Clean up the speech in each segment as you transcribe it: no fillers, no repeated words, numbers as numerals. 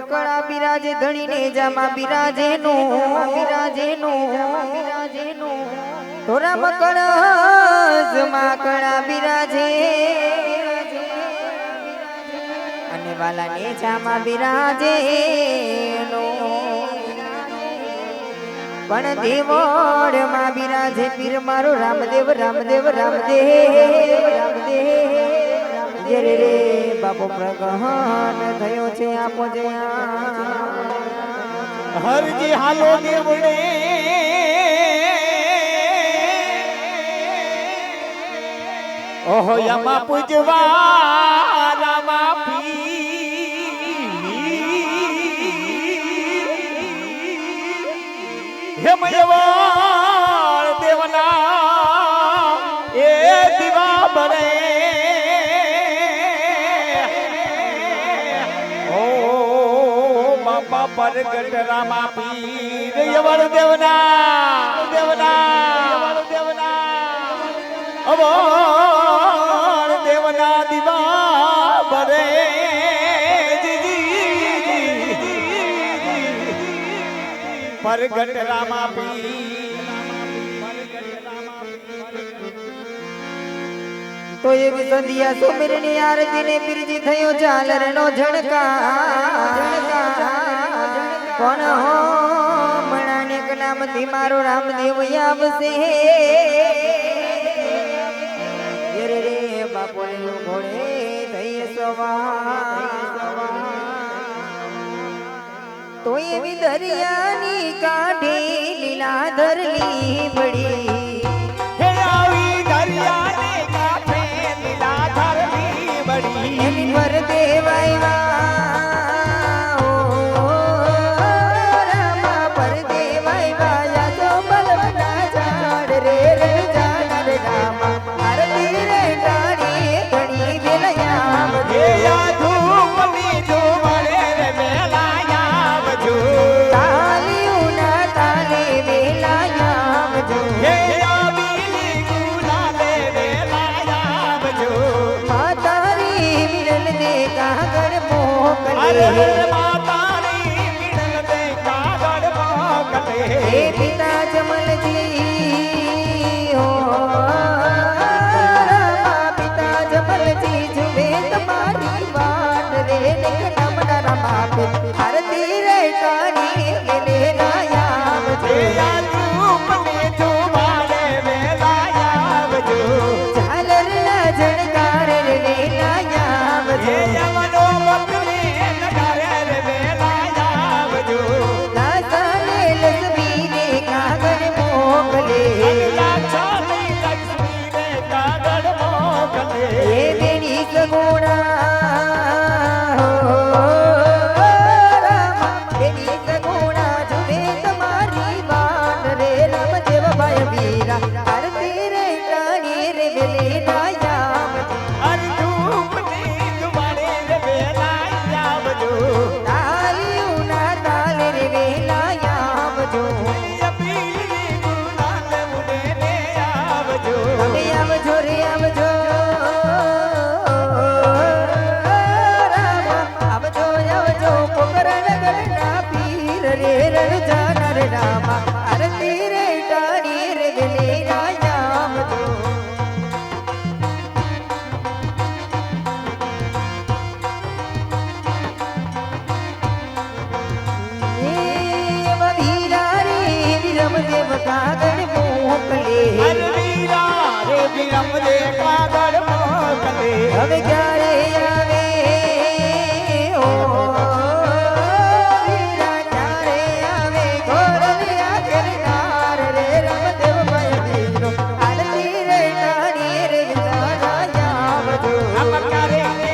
કળા બિરાજે ધણી ને જામા બિરાજે નો તોરા મકળસ માં કળા બિરાજે અને વાલા ને જામા બિરાજે નો પણ દેવોડ માં બિરાજે પીર મારો રામદેવ રામદેવ રામદેવ રે રે બાપો પ્રગહન થયો છે આપો જયા હરજી હાલો દેવડે ઓહો યમા પૂજવા રામા હે મયવાળ દેવના એ દીવા બરે પરગટ રામા પીર યવર દેવના અવર દેવના દીવા બરે પરગટ રામા પીર તો એવી સંધ્યા સુમિરની આરતી ને પીરજી થયો ઝાલર નો ઝણકા કોણ હો મણાને નામથી મારો રામદેવ આવશે રે રે બાપો ઘોડે થઈ સવા તો એવી દરિયાની કાઢે લીલાધર લીમડી હે આવી દરિયાની કાઢે લીલાધર લીમડી એની પર દેવાય પિતા જમલજી હો પિતા જમલજી જુએ તમારી વાટ રે નમના રમા આરતી રે કાની લે નાયામ છે ઝાલર ના જણકાર રે નાયામ છે હવે ક્યારે આવે ઓ વીરા ક્યારે આવે ગોરલિયા કરનાર રે રામદેવ ભાઈ વીરો આરતી રે કાની રે રાજા આવજો અમકારે અમે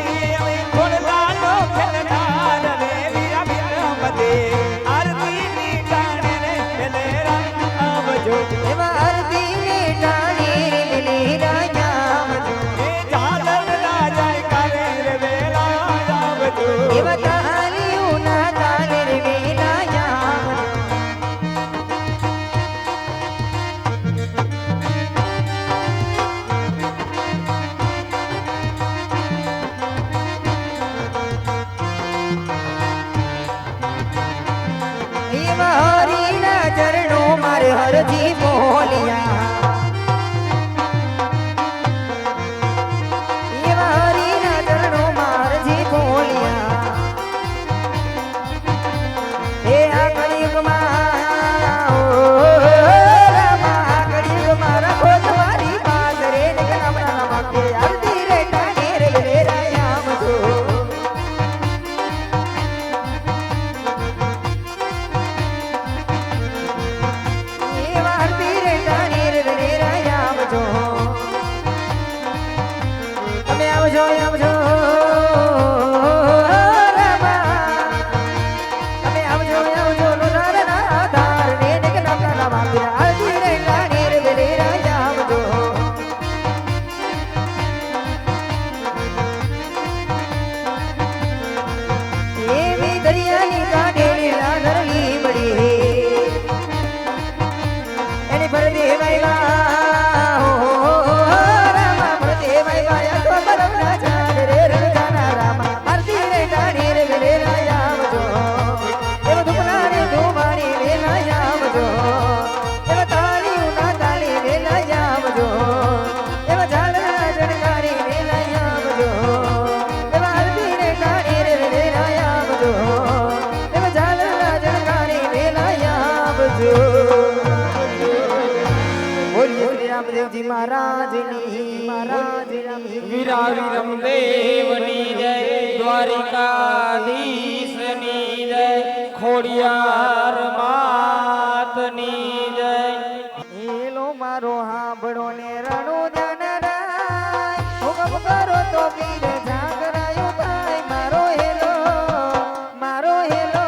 ખોલવાનો ખેલનાર રે વીરા વિરમદે આરતી ની કાને રે પેલે આવજો એવા આરતી ની કાની રે પેલે રાજા આવજો ઝાલર રાજા અરજી બોલિયા એવા હરિના ચરણોમાં અરજી બોલિયા હે આ કળિયુગમાં રામા કળિયુગમાં રાખો તમારી પાસ રે નગરના માકે અરજી રે ટાણે રે રામ જો દરિયાની કાંઠે નરલી મળી એની ભરતી રામા ભરતી વાયા તો બરમના ચાંદ રે રણજાના રામા આરતી રે ટાણી રે વેલે આવજો એવો ધુપના રે ધુમાણી વેલા આવજો એવો તાળી ઉના તાળી વેલા આવજો એવો ઝાલના જણકારી વેલા આવજો એવો આરતી રે ટાણી રે વેલે આવજો એવો ઝાલના જણકારી વેલા આવજો રામદેવજી મહારાજની વીરા વિરમ દેવની જય દ્વારિકાધીશની જય ખોડિયાર માતની જય એલો મારો હાંભળો ને રણો જાનરાય હુકમ કરો તો પીર જાગરાયો ભાઈ મારો હેલો મારો હેલો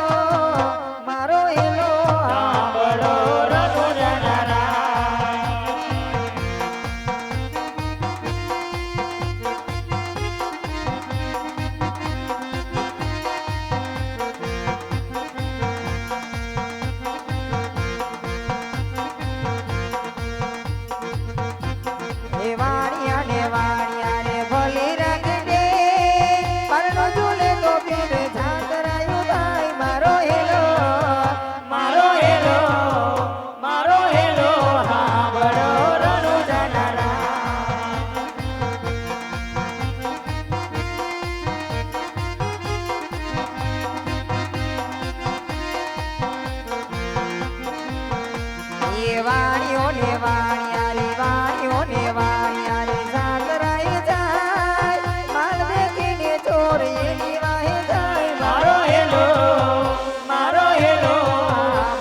મારો હેલો સાંભળો રણો જાનરાય વાણિયા રે ભલી રાખડે પરનો ઝૂલે તો પીર જાગરાયો ભાઈ મારો હેલો મારો હેલો મારો હેલો સાંભળો રણો જાનરાય એ વાણિયો ને વાણિયા રે વાણિયો ને વાણિયા રે જાગરાય જાય માલ દેખીને ચોર એની વાહે જાય મારો હેલો મારો હેલો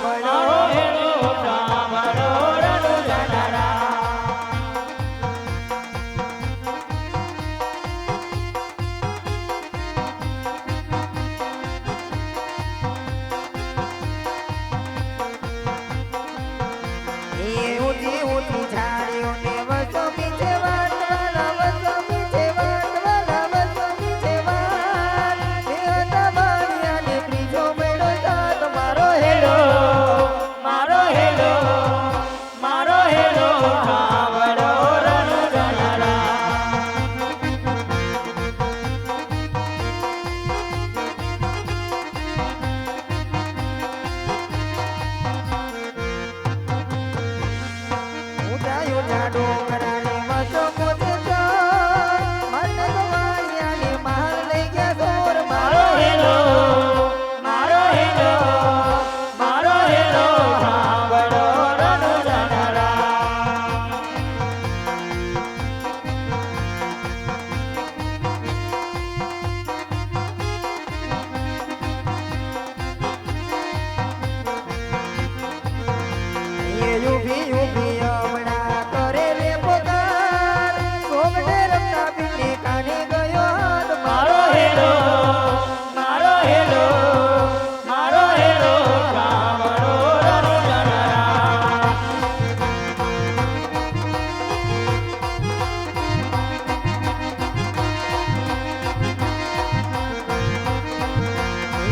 મારો હેલો સાંભળો રણો જાનરાય એ ઊંચી ઊંચી ઝાડીઓ ને વસો પીછે વાત વાલા વસો પીછે વાત વાલા વસો પીછે વાત એ હતા વાણિયા ને ત્રીજો મેળો જાત મારો હેલો મારો હેલો મારો હેલો સાંભળો રણો જાનરાય ઊંચા ઊંચા ડોંગરા ને વસો પોતે ચોર મન વાણિયા ને મહાલ લઈ ગયા ચોર મારો હેલો મારો હેલો મારો હેલો સાંભળો રણો જાનરાય એ યુભી યુભી હમણાં કરે રે પોકાર સોગડે રમતા પીને કાને ગયો હાથ મારો હેલો મારો હેલો મારો હેલો સાંભળો રણો જાનરાય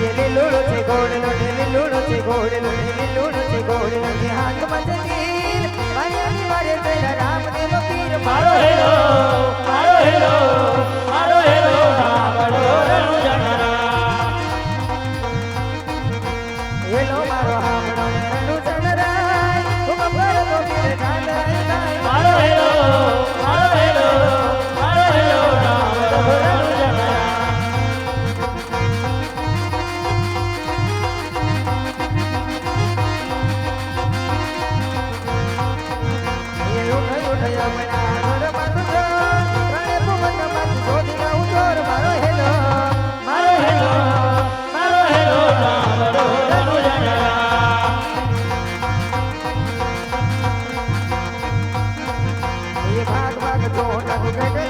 એ લીલુડો છે ગોળનો ને લીલુડો છે ગોળનો ને લીલુડો છે ગોળનો કે હાથમાં છે તીર વાયાની વારે તેરા રામદેવ પીર મારો હેલો મારો હેલો મારો હેલો સાંભળો રણો જાનરાય હેલો મારો હામણો ને રણુ ચણરાય હુકમ કરો થયો મના